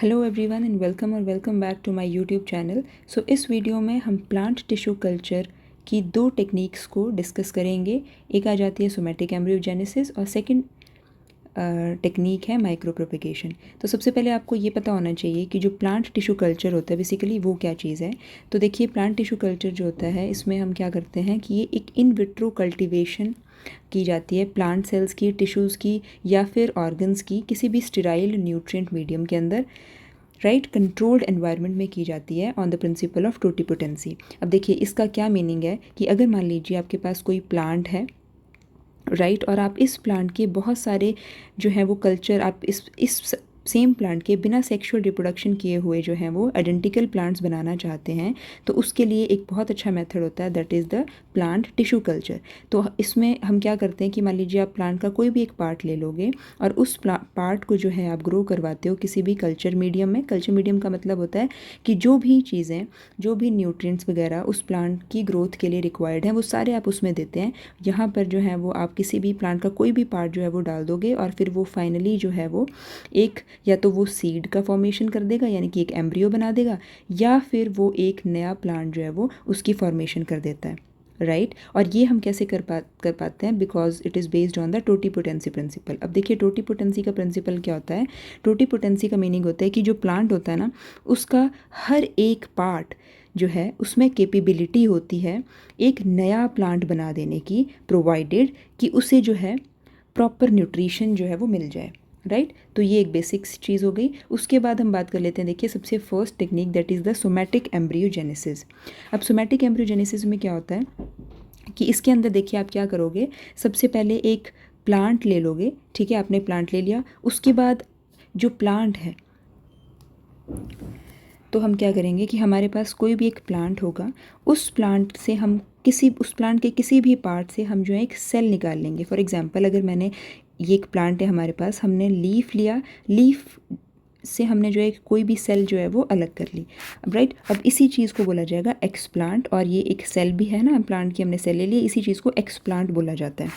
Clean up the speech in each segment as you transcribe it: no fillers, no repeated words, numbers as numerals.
Hello everyone and welcome back to my YouTube channel. So इस video में हम plant tissue culture की दो टेक्निक्स को डिस्कस करेंगे। एक आ जाती है सोमैटिक एम्ब्रियोजेनेसिस और सेकंड टेक्निक है माइक्रो प्रोपेगेशन। तो सबसे पहले आपको ये पता होना चाहिए कि जो प्लांट टिश्यू कल्चर होता है बेसिकली वो क्या चीज़ है। तो देखिए, प्लांट टिश्यू कल्चर जो होता है इसमें हम क्या करते हैं कि ये एक इन विट्रो कल्टिवेशन की जाती है प्लांट सेल्स की, टिश्यूज़ की या फिर ऑर्गन्स की किसी भी स्टेराइल न्यूट्रिएंट मीडियम के अंदर, राइट, कंट्रोल्ड एनवायरनमेंट में की जाती है on the principle of totipotency. अब देखिए इसका क्या मीनिंग है कि अगर मान लीजिए आपके पास कोई प्लांट है, राइट, और आप इस प्लांट के बहुत सारे जो है वो कल्चर आप इस सेम प्लांट के बिना सेक्सुअल रिप्रोडक्शन किए हुए जो हैं वो आइडेंटिकल प्लांट्स बनाना चाहते हैं, तो उसके लिए एक बहुत अच्छा मेथड होता है, that is the plant tissue culture. तो इसमें हम क्या करते हैं कि मान लीजिए आप प्लांट का कोई भी एक पार्ट ले लोगे और उस पार्ट को जो है आप ग्रो करवाते हो किसी भी कल्चर मीडियम में। कल्चर मीडियम का मतलब होता है कि जो भी चीज़ें, जो भी न्यूट्रिएंट्स वगैरह उस प्लांट की ग्रोथ के लिए रिक्वायर्ड हैं वो सारे आप उसमें देते हैं। यहाँ पर जो है वो आप किसी भी प्लांट का कोई भी पार्ट जो है वो डाल दोगे और फिर वो फाइनली जो है वो एक, या तो वो सीड का फॉर्मेशन कर देगा यानी कि एक एम्ब्रियो बना देगा, या फिर वो एक नया प्लांट जो है वो उसकी फॉर्मेशन कर देता है, राइट। और ये हम कैसे कर पाते हैं, because it is based on the totipotency principle. अब देखिए टोटिपोटेंसी का प्रिंसिपल क्या होता है। टोटिपोटेंसी का मीनिंग होता है कि जो प्लांट होता है ना उसका हर एक पार्ट जो है उसमें कैपेबिलिटी होती है एक नया प्लांट बना देने की, प्रोवाइडेड कि उसे जो है प्रॉपर न्यूट्रिशन जो है वो मिल जाए, राइट। तो ये एक बेसिक चीज़ हो गई। उसके बाद हम बात कर लेते हैं, देखिए सबसे first technique that is the somatic embryogenesis. अब सोमैटिक एम्ब्रियोजेनेसिस में क्या होता है कि इसके अंदर देखिए आप क्या करोगे, सबसे पहले एक प्लांट ले लोगे, ठीक है, आपने प्लांट ले लिया, उसके बाद जो प्लांट है तो हम क्या करेंगे कि हमारे पास कोई भी एक प्लांट होगा, उस प्लांट से हम उस प्लांट के किसी भी पार्ट से हम जो है एक सेल निकाल लेंगे। फॉर एग्जांपल अगर मैंने ये एक प्लांट है हमारे पास, हमने लीफ लिया, लीफ से हमने जो है कोई भी सेल जो है वो अलग कर ली। अब राइट, अब इसी चीज़ को बोला जाएगा एक्सप्लांट, और ये एक सेल भी है ना, प्लांट की हमने सेल ले ली, इसी चीज़ को एक्सप्लांट बोला जाता है।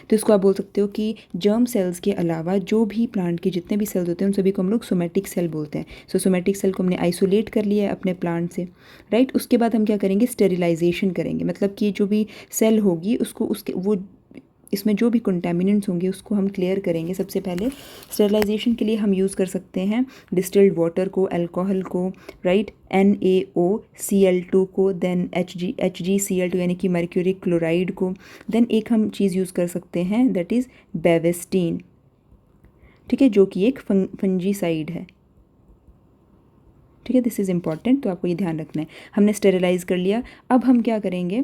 तो इसको आप बोल सकते हो कि जर्म सेल्स के अलावा जो भी प्लांट के जितने भी सेल्स होते हैं उन सभी को हम लोग सोमैटिक सेल बोलते हैं। सो सोमैटिक सेल को हमने आइसोलेट कर लिया है अपने प्लांट से, राइट। उसके बाद हम क्या करेंगे, स्टेरिलाइजेशन करेंगे, मतलब कि जो भी सेल होगी उसको उसके वो इसमें जो भी कंटेमिनेंट्स होंगे उसको हम क्लियर करेंगे। सबसे पहले स्टेरिलाइजेशन के लिए हम यूज़ कर सकते हैं डिस्टिल्ड वाटर को, अल्कोहल को, राइट, NaOCl2 को, देन HgCl2 यानी कि मर्क्यूरिक क्लोराइड को, देन एक हम चीज़ यूज़ कर सकते हैं दैट इज़ बेवेस्टीन, ठीक है, जो कि एक फंजीसाइड है, ठीक है, दिस इज़ इम्पॉर्टेंट, तो आपको ये ध्यान रखना है। हमने स्टेरिलाइज कर लिया। अब हम क्या करेंगे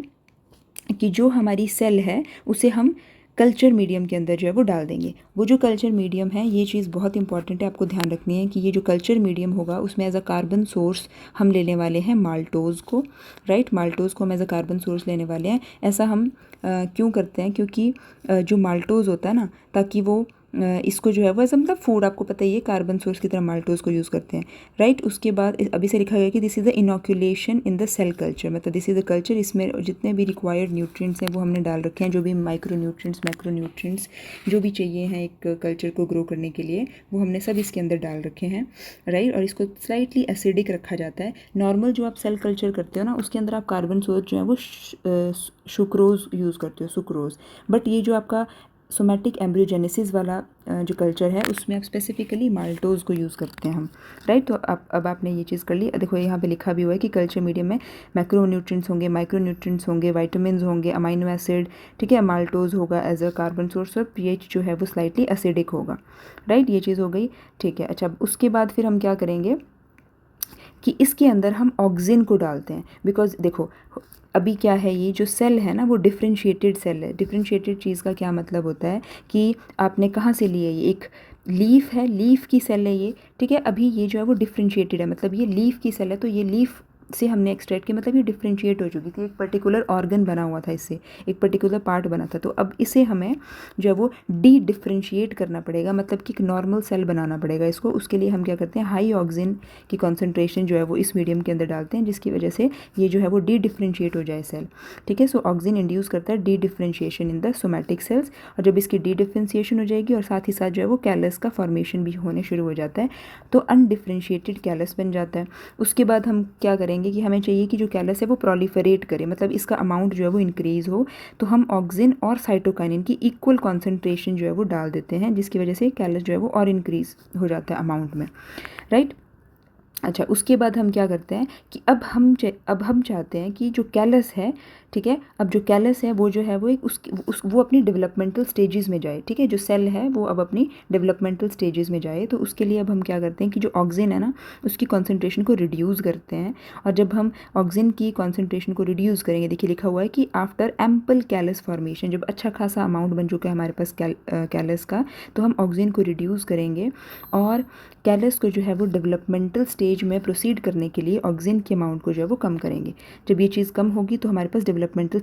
कि जो हमारी सेल है उसे हम कल्चर मीडियम के अंदर जो है वो डाल देंगे। वो जो कल्चर मीडियम है, ये चीज़ बहुत इंपॉर्टेंट है, आपको ध्यान रखनी है कि ये जो कल्चर मीडियम होगा उसमें एज अ कार्बन सोर्स हम लेने वाले हैं माल्टोज़ को, राइट, माल्टोज़ को हम एज अ कार्बन सोर्स लेने वाले हैं। ऐसा हम क्यों करते हैं, क्योंकि जो माल्टोज़ होता है ना, ताकि वो इसको जो है वो एज मतलब फूड, आपको पता ही है, कार्बन सोर्स की तरह माल्टोज़ को यूज़ करते हैं, राइट। उसके बाद अभी से लिखा गया कि this is the inoculation in the cell culture, मतलब दिस इज़ द कल्चर, इसमें जितने भी रिक्वायर्ड न्यूट्रिएंट्स हैं वो हमने डाल रखे हैं, जो भी माइक्रो न्यूट्रिएंट्स, मैक्रो न्यूट्रिएंट्स जो भी चाहिए हैं एक कल्चर को ग्रो करने के लिए, वो हमने सब इसके अंदर डाल रखे हैं, राइट। और इसको स्लाइटली एसिडिक रखा जाता है। नॉर्मल जो आप सेल कल्चर करते हो ना उसके अंदर आप कार्बन सोर्स जो है वो सुक्रोज यूज़ करते हो, सुक्रोज, बट ये जो आपका सोमैटिक एम्ब्रियोजेनेसिस वाला जो कल्चर है उसमें आप स्पेसिफिकली माल्टोज़ को यूज़ करते हैं हम, राइट। तो अब आपने ये चीज़ कर ली। देखो यहाँ पे लिखा भी हुआ है कि कल्चर मीडियम में मैक्रो न्यूट्रिएंट्स होंगे, माइक्रो न्यूट्रिएंट्स होंगे, वाइटामिन्स होंगे, अमाइनो एसिड, ठीक है, माल्टोज़ होगा एज अ कार्बन सोर्स, और पीएच जो है वो स्लाइटली एसिडिक होगा, राइट। ये चीज़ हो गई, ठीक है। अच्छा, उसके बाद फिर हम क्या करेंगे कि इसके अंदर हम ऑक्सिन को डालते हैं, बिकॉज देखो अभी क्या है, ये जो सेल है ना वो डिफरेंशिएटेड सेल है। डिफरेंशिएटेड चीज़ का क्या मतलब होता है कि आपने कहाँ से लिए, ये एक लीफ है, लीफ की सेल है ये, ठीक है। अभी ये जो है वो डिफरेंशिएटेड है, मतलब ये लीफ की सेल है, तो ये लीफ से हमने एक्सट्रैक्ट किया, मतलब ये डिफ्रेंशिएट हो चुकी थी, एक पर्टिकुलर ऑर्गन बना हुआ था इससे, एक पर्टिकुलर पार्ट बना था। तो अब इसे हमें जो है वो डी डिफ्रेंशिएट करना पड़ेगा, मतलब कि एक नॉर्मल सेल बनाना पड़ेगा इसको। उसके लिए हम क्या करते हैं, हाई ऑक्सीजन की कॉन्सेंट्रेशन जो है वो इस मीडियम के अंदर डालते हैं, जिसकी वजह से ये जो है वो डी डिफ्रेंशिएट हो जाए सेल। ठीक है, सो ऑक्सीजन इंड्यूस करता है D differentiation in the somatic cells, और जब इसकी डी डिफ्रेंशिएशन हो जाएगी और साथ ही साथ जो है वो कैलस का फॉर्मेशन भी होने शुरू हो जाता है, तो अनडिफ्रेंशिएटेड कैलस बन जाता है। उसके बाद हम क्या करेंगे कि हमें चाहिए कि जो कैलस है वो प्रोलिफरेट करे, मतलब इसका अमाउंट जो है वो इंक्रीज़ हो, तो हम ऑक्सीजन और साइटोकाइनिन की इक्वल कॉन्सेंट्रेशन जो है वो डाल देते हैं, जिसकी वजह से कैलस जो है वो और इंक्रीज़ हो जाता है अमाउंट में, राइट। अच्छा, उसके बाद हम क्या करते हैं कि अब हम चाहते हैं कि जो कैलस है, ठीक है, अब जो कैलस है वो जो है वो एक वो अपनी डेवलपमेंटल स्टेजेस में जाए। ठीक है, जो सेल है वो अब अपनी डेवलपमेंटल स्टेजेस में जाए। तो उसके लिए अब हम क्या करते हैं कि जो ऑक्सीजन है ना, उसकी कॉन्सेंट्रेशन को रिड्यूस करते हैं। और जब हम ऑक्सीजन की कॉन्सेंट्रेशन को रिड्यूस करेंगे, देखिए लिखा हुआ है कि आफ्टर एम्पल कैलस फॉर्मेशन, जब अच्छा खासा अमाउंट बन चुका है हमारे पास कैलस का, तो हम ऑक्सीजन को रिड्यूस करेंगे और कैलस को जो है वो डेवलपमेंटल स्टेज में प्रोसीड करने के लिए ऑक्सीजन के अमाउंट को जो है वो कम करेंगे। जब ये चीज़ कम होगी तो हमारे पास डेवलपमेंटल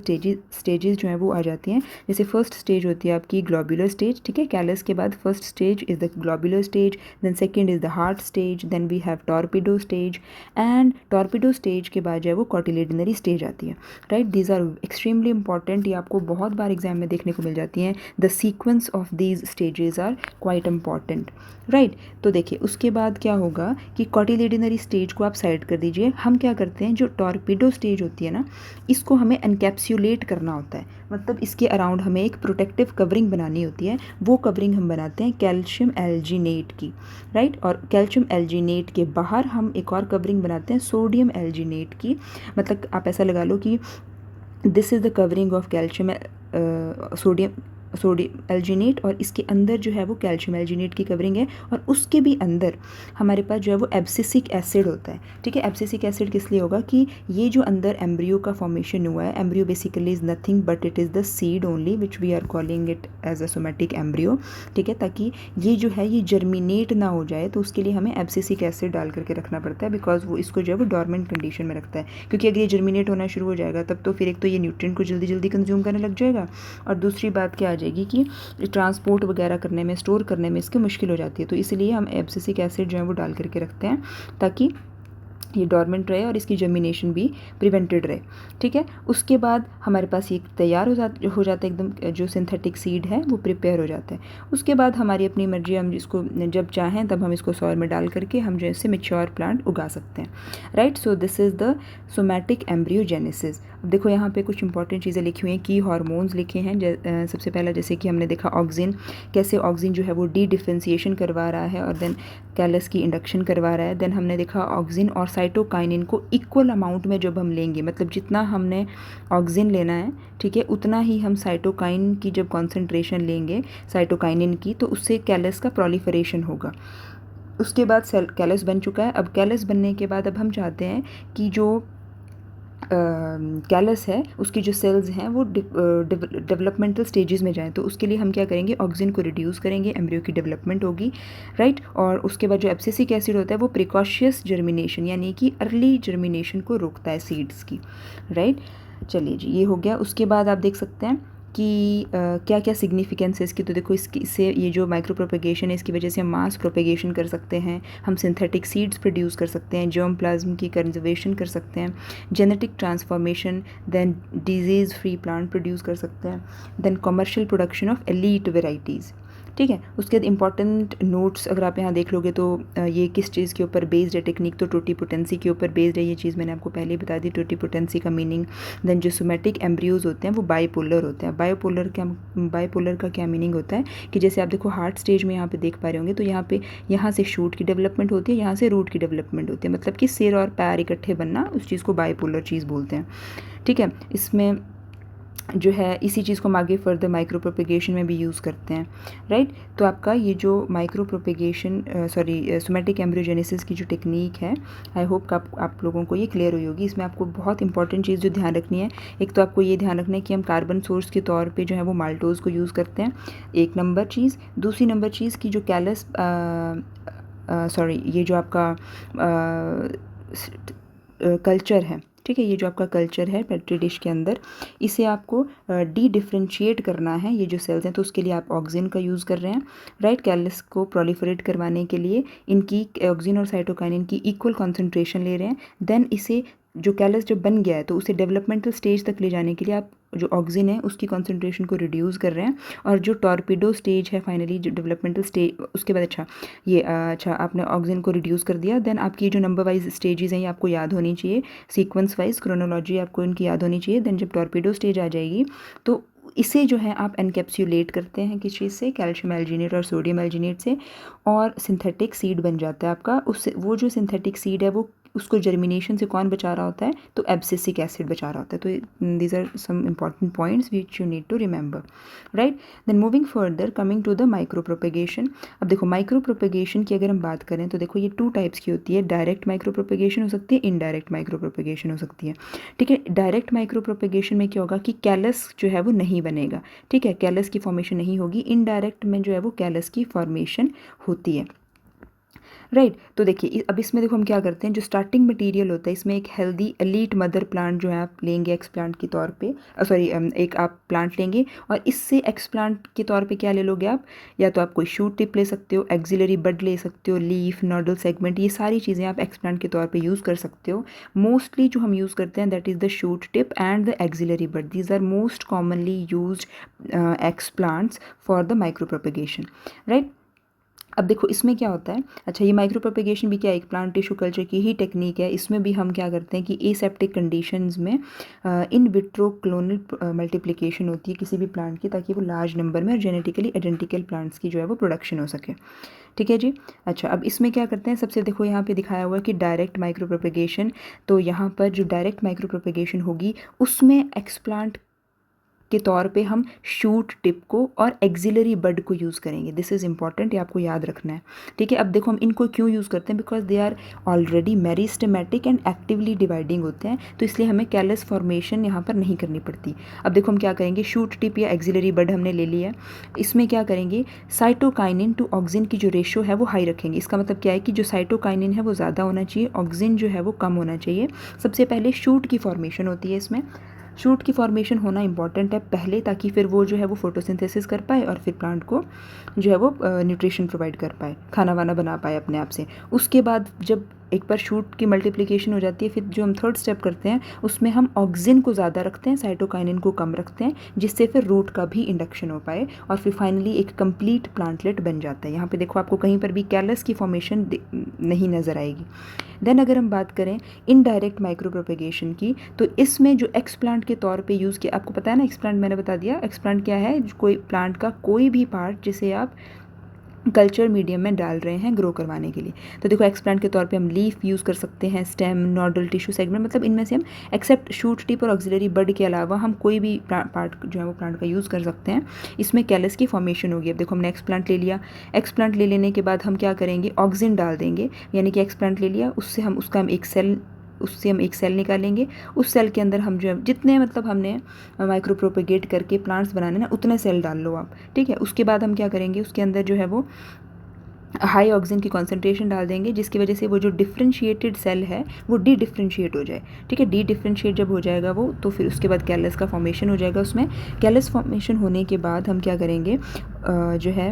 स्टेजेस जो है वो आ जाती हैं। जैसे फर्स्ट स्टेज होती है आपकी ग्लोबुलर स्टेज, ठीक है, कैलस के बाद first stage is the globular stage, then second is the heart stage, then we have torpedo stage, and torpedo stage के बाद जो है वो कॉटिलेडनरी स्टेज आती है, right. These are extremely important, ये आपको बहुत बार एग्जाम में देखने को मिल जाती हैं। The sequence of these stages are quite important, right. तो देखिए उसके बाद क्या होगा कि कॉटिलेडनरी स्टेज को आप साइड कर दीजिए। हम क्या करते हैं, जो टॉर्पिडो स्टेज होती है ना, इसको हमें एनकैप्सुलेट करना होता है, मतलब इसके अराउंड हमें एक प्रोटेक्टिव कवरिंग बनानी होती है। वो कवरिंग हम बनाते हैं कैल्शियम एल्जिनेट की, राइट। और कैल्शियम एल्जिनेट के बाहर हम एक और कवरिंग बनाते हैं सोडियम एल्जिनेट की, मतलब आप ऐसा लगा लो कि this is the covering of calcium sodium alginate, और इसके अंदर जो है वो कैल्शियम एल्जिनेट की कवरिंग है। और उसके भी अंदर हमारे पास जो है वो एब्सिसिक एसिड होता है, ठीक है। एब्सिसिक एसिड किस लिए होगा कि ये जो अंदर एम्ब्रियो का फॉर्मेशन हुआ है, embryo basically is nothing but it is the seed only which we are calling it as a somatic embryo, ठीक है। ताकि ये जो है ये जर्मिनेट ना हो जाए, तो उसके लिए हमें एब्सिसिक एसिड डाल करके रखना पड़ता है, बिकॉज वो इसको जो है वो डॉर्मेंट कंडीशन में रखता है। क्योंकि अगर ये जर्मिनेट होना शुरू हो जाएगा तब तो फिर एक तो ये न्यूट्रिएंट को जल्दी जल्दी कंज्यूम करने लग जाएगा, और दूसरी बात क्या आ जाएगी कि ट्रांसपोर्ट वगैरह करने में, स्टोर करने में इसकी मुश्किल हो जाती है। तो इसलिए हम एब्सिसिक एसिड जो है वो डाल करके रखते हैं ताकि ये डॉर्मेंट रहे और इसकी जर्मिनेशन भी प्रिवेंटेड रहे, ठीक है। उसके बाद हमारे पास ये तैयार हो जाता है एकदम, जो सिंथेटिक सीड है वो प्रिपेयर हो जाता है। उसके बाद हमारी अपनी मर्जी, हम इसको जब चाहें तब हम इसको सॉइल में डाल करके हम जो है मेच्योर प्लांट उगा सकते हैं, right. So this is the somatic embryogenesis. अब देखो यहाँ पे कुछ इंपॉर्टेंट चीज़ें लिखी हुई हैं, की हार्मोन्स लिखे हैं। सबसे पहला जैसे कि हमने देखा ऑक्सीजन, कैसे ऑक्सीजन जो है वो डी डिफ्रेंसिएशन करवा रहा है और देन कैलस की इंडक्शन करवा रहा है। देन हमने देखा ऑक्सीजन और साइटोकाइनिन को इक्वल अमाउंट में जब हम लेंगे, मतलब जितना हमने ऑक्सीजन लेना है, ठीक है, उतना ही हम साइटोकाइन की जब कॉन्सेंट्रेशन लेंगे साइटोकाइनिन की, तो उससे कैलस का प्रोलिफरेशन होगा। उसके बाद सेल कैलस बन चुका है। अब कैलस बनने के बाद अब हम चाहते हैं कि जो कैलस है उसकी जो सेल्स हैं वो डेवलपमेंटल स्टेजेस में जाएं। तो उसके लिए हम क्या करेंगे, ऑक्सीजन को रिड्यूस करेंगे, एम्ब्रियो की डेवलपमेंट होगी, राइट। और उसके बाद जो एब्सिसिक एसिड होता है वो प्रिकॉशियस जर्मिनेशन यानी कि अर्ली जर्मिनेशन को रोकता है सीड्स की, राइट। चलिए जी, ये हो गया। उसके बाद आप देख सकते हैं कि क्या क्या सिग्निफिकेंस है इसकी। तो देखो इससे ये जो माइक्रो प्रोपेगेशन है इसकी वजह से हम मास प्रोपेगेशन कर सकते हैं, हम सिंथेटिक सीड्स प्रोड्यूस कर सकते हैं, जर्म प्लाज्म की कंजर्वेशन कर सकते हैं, genetic transformation, then disease free plant produce कर सकते हैं, then commercial production of elite varieties, ठीक है। उसके बाद इंपॉर्टेंट नोट्स अगर आप यहाँ देख लोगे तो ये किस चीज़ के ऊपर बेस्ड है टेक्निक, तो टोटीपोटेंसी के ऊपर बेस्ड है। ये चीज़ मैंने आपको पहले ही बता दी, टोटीपोटेंसी का मीनिंग। देन जो सोमैटिक एम्ब्रियोज होते हैं वो बाइपोलर होते हैं। बाइपोलर का क्या मीनिंग होता है कि जैसे आप देखो हार्ट स्टेज में यहाँ पे देख पा रहे होंगे, तो यहाँ से शूट की डेवलपमेंट होती है, यहाँ से रूट की डेवलपमेंट होती है, मतलब कि सिर और पैर इकट्ठे बनना, उस चीज़ को बाइपोलर चीज़ बोलते हैं, ठीक है। इसमें जो है इसी चीज़ को हम आगे फर्दर माइक्रो प्रोपेगेशन में भी यूज़ करते हैं, राइट। तो आपका ये जो माइक्रो प्रोपेगेशन सोमैटिक एम्ब्रियोजेनेसिस की जो टेक्निक है, आई होप आप लोगों को ये क्लियर हुई होगी। इसमें आपको बहुत इंपॉर्टेंट चीज़ जो ध्यान रखनी है, एक तो आपको ये ध्यान रखना है कि हम कार्बन सोर्स के तौर पे जो है वो माल्टोज़ को यूज़ करते हैं, एक नंबर चीज़। दूसरी नंबर चीज़ की जो कैलस ये जो आपका कल्चर है, ठीक है, ये जो आपका कल्चर है पेट्री डिश के अंदर, इसे आपको डी डिफ्रेंशिएट करना है, ये जो सेल्स हैं, तो उसके लिए आप ऑक्सिन का यूज़ कर रहे हैं, राइट। कैलस को प्रोलिफरेट करवाने के लिए इनकी ऑक्सिन और साइटोकाइनिन की इक्वल कॉन्सेंट्रेशन ले रहे हैं। देन इसे जो कैलस जब बन गया है तो उसे डेवलपमेंटल स्टेज तक ले जाने के लिए आप जो ऑक्सिन है उसकी कॉन्सेंट्रेशन को रिड्यूस कर रहे हैं। और जो टॉर्पीडो स्टेज है फाइनली जो डेवलपमेंटल स्टेज, उसके बाद अच्छा आपने ऑक्सिन को रिड्यूस कर दिया। देन आपकी जो नंबर वाइज स्टेजेस हैं ये आपको याद होनी चाहिए, सीक्वेंस वाइज क्रोनोलॉजी आपको इनकी याद होनी चाहिए। देन जब टॉर्पीडो स्टेज आ जाएगी तो इसे जो है आप एनकैप्सुलेट करते हैं किस चीज़ से, कैल्शियम एल्जिनेट और सोडियम एल्जिनेट से, और सिंथेटिक सीड बन जाता है आपका। उससे वो जो सिंथेटिक सीड है वो उसको जर्मिनेशन से कौन बचा रहा होता है, तो एब्सिसिक एसिड बचा रहा होता है। तो these are some important points which you need to remember, right. Then moving further coming to the micropropagation. अब देखो माइक्रो प्रोपेगेशन की अगर हम बात करें तो देखो ये 2 टाइप्स की होती है, डायरेक्ट माइक्रो प्रोपेगेशन हो सकती है, इनडायरेक्ट माइक्रो प्रोपेगेशन हो सकती है, ठीक है। डायरेक्ट माइक्रो प्रोपेगेशन में क्या होगा कि कैलस जो है वो नहीं बनेगा, ठीक है, कैलस की फॉर्मेशन नहीं होगी। इनडायरेक्ट में जो है वो कैलस की फॉर्मेशन होती है, राइट। तो देखिए अब इसमें देखो हम क्या करते हैं, जो स्टार्टिंग मटेरियल होता है इसमें एक हेल्दी एलीट मदर प्लांट जो है आप लेंगे एक्सप्लांट के तौर पे, सॉरी एक आप प्लांट लेंगे और इससे एक्सप्लांट के तौर पे क्या ले लोगे आप, या तो आप कोई शूट टिप ले सकते हो, एक्सिलरी बड ले सकते हो, लीफ, नोडल सेगमेंट, ये सारी चीज़ें आप एक्सप्लांट के तौर पर यूज़ कर सकते हो। मोस्टली जो हम यूज़ करते हैं that is the shoot tip and the axillary bud, these are most commonly used explants for the micropropagation, right. अब देखो इसमें क्या होता है, अच्छा ये माइक्रो प्रोपेगेशन भी क्या एक प्लांट टिश्यू कल्चर की ही टेक्निक है। इसमें भी हम क्या करते हैं कि एसेप्टिक कंडीशंस में इन विट्रो क्लोनल मल्टीप्लिकेशन होती है किसी भी प्लांट की, ताकि वो लार्ज नंबर में और जेनेटिकली आइडेंटिकल प्लांट्स की जो है वो प्रोडक्शन हो सके, ठीक है जी। अच्छा अब इसमें क्या करते हैं, सबसे देखो यहाँ पे दिखाया हुआ है कि डायरेक्ट माइक्रो प्रोपेगेशन, तो यहाँ पर जो डायरेक्ट माइक्रो प्रोपेगेशन होगी उसमें एक्सप्लांट के तौर पे हम शूट टिप को और एक्सिलरी बड को यूज़ करेंगे। दिस इज़ इंपॉर्टेंट, ये आपको याद रखना है, ठीक है। अब देखो हम इनको क्यों यूज़ करते हैं, because they are already meristematic and actively dividing होते हैं, तो इसलिए हमें कैलस फॉर्मेशन यहाँ पर नहीं करनी पड़ती। अब देखो हम क्या करेंगे, शूट टिप या एक्सिलरी बड हमने ले लिया है, इसमें क्या करेंगे, साइटोकाइनिन टू ऑक्सिन की जो रेशो है वो हाई रखेंगे। इसका मतलब क्या है कि जो साइटोकाइनिन है वो ज़्यादा होना चाहिए, ऑक्सिन जो है वो कम होना चाहिए। सबसे पहले शूट की फॉर्मेशन होती है, इसमें शूट की फॉर्मेशन होना इंपॉर्टेंट है पहले, ताकि फिर वो जो है वो फोटोसिंथेसिस कर पाए और फिर प्लांट को जो है वो न्यूट्रिशन प्रोवाइड कर पाए, खाना वाना बना पाए अपने आप से। उसके बाद जब एक बार शूट की मल्टीप्लिकेशन हो जाती है, फिर जो हम थर्ड स्टेप करते हैं उसमें हम ऑक्सिन को ज़्यादा रखते हैं, साइटोकाइनिन को कम रखते हैं, जिससे फिर रूट का भी इंडक्शन हो पाए और फिर फाइनली एक कंप्लीट प्लांटलेट बन जाता है। यहाँ पे देखो आपको कहीं पर भी कैलस की फॉर्मेशन नहीं नज़र आएगी। देन अगर हम बात करें इनडायरेक्ट माइक्रो प्रोपेगेशन की, तो इसमें जो एक्सप्लांट के तौर पे यूज़ किया, आपको पता है ना एक्सप्लांट, मैंने बता दिया एक्सप्लांट क्या है, कोई प्लांट का कोई भी पार्ट जिसे आप कल्चर मीडियम में डाल रहे हैं ग्रो करवाने के लिए। तो देखो एक्सप्लांट के तौर पे हम लीफ यूज़ कर सकते हैं, स्टेम, नोडल, टिश्यू सेगमेंट, मतलब इनमें से हम एक्सेप्ट शूट टिप और ऑक्सिलरी बड के अलावा हम कोई भी पार्ट जो है वो प्लांट का यूज़ कर सकते हैं। इसमें कैलस की फॉर्मेशन होगी। अब देखो हमने एक्सप्लांट ले लिया, एक्सप्लांट ले लेने के बाद हम क्या करेंगे, ऑक्सिन डाल देंगे, यानी कि एक्सप्लांट ले लिया, उससे हम एक सेल निकालेंगे। उस सेल के अंदर हम जो है जितने मतलब हमने माइक्रो प्रोपेगेट करके प्लांट्स बनाने ना उतने सेल डाल लो आप, ठीक है। उसके बाद हम क्या करेंगे, उसके अंदर जो है वो हाई ऑक्सीजन की कॉन्सेंट्रेशन डाल देंगे, जिसकी वजह से वो जो डिफ्रेंशिएटेड सेल है वो डी डिफ्रेंशिएट हो जाए, ठीक है। डी डिफ्रेंशिएट जब हो जाएगा वो, तो फिर उसके बाद कैलस का फॉर्मेशन हो जाएगा। उसमें कैलस फॉर्मेशन होने के बाद हम क्या करेंगे, जो है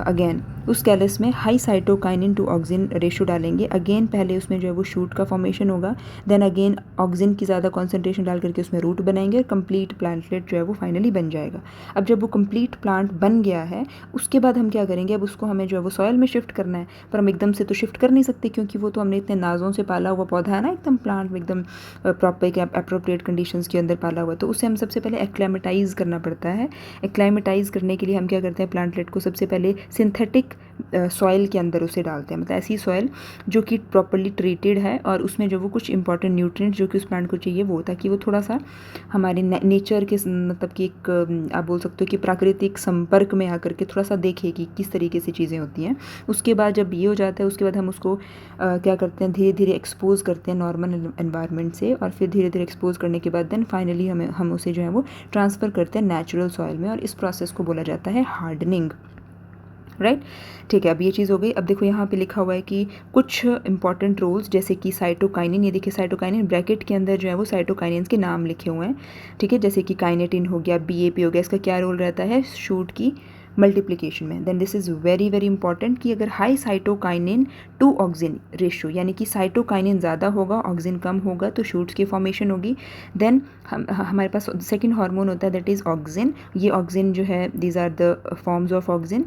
अगेन उस कैलस में high cytokinin to auxin ratio डालेंगे। अगेन पहले उसमें जो है वो शूट का फॉर्मेशन होगा, देन अगेन ऑक्सिन की ज़्यादा कॉन्सेंट्रेशन डाल करके उसमें रूट बनाएंगे और कंप्लीट प्लांटलेट जो है वो फाइनली बन जाएगा। अब जब वो कंप्लीट प्लांट बन गया है उसके बाद हम क्या करेंगे, अब उसको हमें जो है वो सॉयल में शिफ्ट करना है, पर हम एकदम से तो शिफ्ट कर नहीं सकते क्योंकि वो तो हमने इतने नाजों से पाला हुआ पौधा है ना, एकदम प्लांट में एकदम प्रॉपर एक अप्रोप्रिएट कंडीशंस के अंदर पाला हुआ, तो उसे हम सबसे पहले एक्लामेटाइज करना पड़ता है। एक्लामेटाइज करने के लिए हम क्या करते हैं, प्लांटलेट को सबसे पहले सिंथेटिक सॉइल के अंदर उसे डालते हैं, मतलब ऐसी सॉइल जो कि प्रॉपरली ट्रीटेड है और उसमें जो वो कुछ इंपॉर्टेंट न्यूट्रिएंट्स जो कि उस प्लांट को चाहिए वो, ताकि वो थोड़ा सा हमारे नेचर के मतलब कि एक आप बोल सकते हो कि प्राकृतिक संपर्क में आकर के थोड़ा सा देखे कि किस तरीके से चीज़ें होती हैं। उसके बाद जब ये हो जाता है उसके बाद हम उसको क्या करते हैं, धीरे धीरे एक्सपोज करते हैं नॉर्मल एनवायरनमेंट से, और फिर धीरे धीरे एक्सपोज करने के बाद देन फाइनली हम उसे जो है वो ट्रांसफ़र करते हैं नेचुरल सॉइल में, और इस प्रोसेस को बोला जाता है हार्डनिंग, राइट ठीक है। अब ये चीज़ हो गई। अब देखो यहाँ पे लिखा हुआ है कि कुछ इंपॉर्टेंट रोल्स जैसे कि साइटोकाइनिन, ये देखिए साइटोकाइनिन ब्रैकेट के अंदर जो है वो साइटोकाइनिन्स के नाम लिखे हुए हैं, ठीक है, जैसे कि काइनेटिन हो गया, बीएपी हो गया, इसका क्या रोल रहता है शूट की मल्टीप्लिकेशन में। Then this is very very important कि अगर high cytokinin to auxin ratio यानी कि साइटोकाइनिन ज़्यादा होगा ऑक्सिन कम होगा तो शूट्स की फॉर्मेशन होगी। देन हमारे पास सेकेंड हार्मोन होता है दैट इज़ ऑक्सिन। ये ऑक्सिन जो है these are the forms of auxin.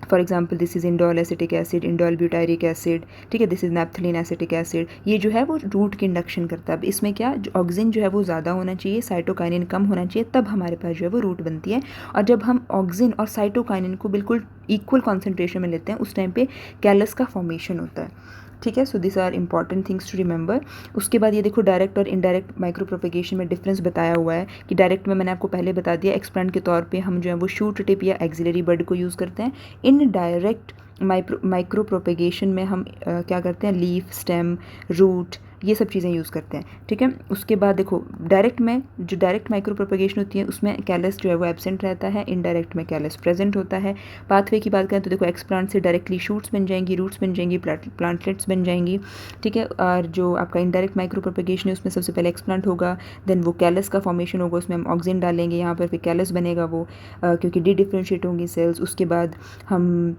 For example this is indole acetic acid, indole butyric acid, ठीक है, this is naphthalene acetic acid. ये जो है वो रूट की इंडक्शन करता है। अब इसमें क्या ऑक्सिन जो है वो ज़्यादा होना चाहिए, साइटोकाइनिन कम होना चाहिए, तब हमारे पास जो है वो रूट बनती है। और जब हम ऑक्सिन और साइटोकाइनिन को बिल्कुल इक्वल कॉन्सेंट्रेशन में लेते हैं उस टाइम पे कैलस का फॉर्मेशन होता है, ठीक है। So this are important things to remember. उसके बाद ये देखो डायरेक्ट और इनडायरेक्ट माइक्रो प्रोपेगेशन में डिफरेंस बताया हुआ है कि डायरेक्ट में मैंने आपको पहले बता दिया एक्सप्लांट के तौर पे हम जो है वो शूट टिप या एक्सिलरी बड को यूज़ करते हैं। इनडायरेक्ट माइक्रो प्रोपेगेशन में हम क्या करते हैं लीफ, स्टेम, रूट, ये सब चीज़ें यूज़ करते हैं, ठीक है। उसके बाद देखो डायरेक्ट में जो डायरेक्ट माइक्रो प्रोपेगेशन होती है उसमें कैलस जो है वो एब्सेंट रहता है, इनडायरेक्ट में कैलस प्रेजेंट होता है। पाथवे की बात करें तो देखो एक्सप्लांट से डायरेक्टली शूट्स बन जाएंगी, रूट्स बन जाएंगी, प्लांटलेट्स बन जाएंगी, ठीक है। और जो आपका इनडायरेक्ट माइक्रो प्रोपेगेशन है उसमें सबसे पहले एक्सप्लांट होगा, देन वो कैलस का फॉर्मेशन होगा, उसमें हम ऑक्सिन डालेंगे यहाँ पर, फिर कैलस बनेगा वो क्योंकि डी डिफ्रेंशिएट होंगी सेल्स। उसके बाद हम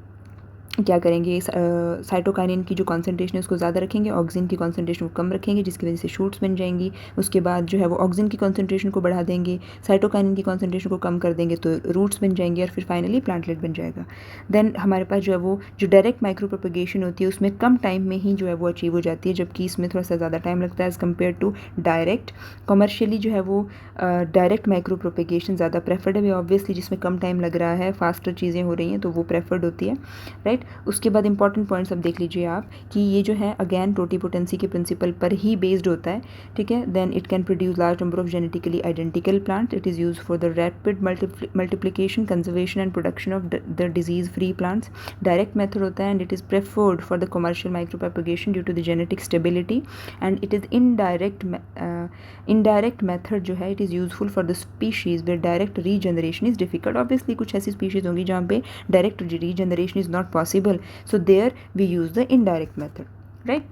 क्या करेंगे साइटोकाइनिन की जो कॉन्सेंट्रेशन है उसको ज़्यादा रखेंगे, ऑक्सिन की कॉन्सेंट्रेशन को कम रखेंगे जिसकी वजह से शूट्स बन जाएंगी। उसके बाद जो है वो ऑक्सिन की कॉन्सेंट्रेशन को बढ़ा देंगे, साइटोकाइनिन की कॉन्सेंट्रेशन को कम कर देंगे तो रूट्स बन जाएंगे और फिर फाइनली प्लांटलेट बन जाएगा। देन हमारे पास जो है वो जो डायरेक्ट माइक्रो प्रोपेगेशन होती है उसमें कम टाइम में ही जो है वो अचीव हो जाती है, जबकि इसमें थोड़ा सा ज़्यादा टाइम लगता है as compare to direct. Commercially जो है वो डायरेक्ट माइक्रो प्रोपेगेशन ज़्यादा प्रेफर्ड है, ऑब्वियसली जिसमें कम टाइम लग रहा है, फास्टर चीज़ें हो रही हैं तो वो प्रेफर्ड होती है, राइट। उसके बाद इंपॉर्टेंट पॉइंट्स अब देख लीजिए आप कि ये जो है अगेन टोटीपोटेंसी के प्रिंसिपल पर ही बेस्ड होता है, ठीक है। Then it can produce large number of genetically identical plant, it is use for the rapid multiplication, conservation and production of the disease free plants. Direct method होता है and it is preferred for the commercial micropropagation due to the genetic stability. And it is indirect method जो है it is useful for the species where direct regeneration is difficult. Obviously कुछ ऐसी species होंगी जहाँ पे direct regeneration is not possible, so there we use the indirect method, right?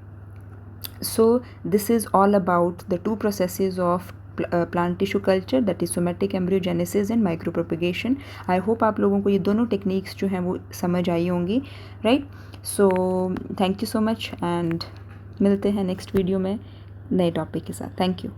So this is all about the two processes of plant tissue culture, that is somatic embryogenesis and micropropagation. I hope आप लोगों को ये दोनों techniques जो हैं वो समझ आई होंगी, right? So thank you so much and मिलते हैं नेक्स्ट वीडियो में नए टॉपिक के साथ। Thank you.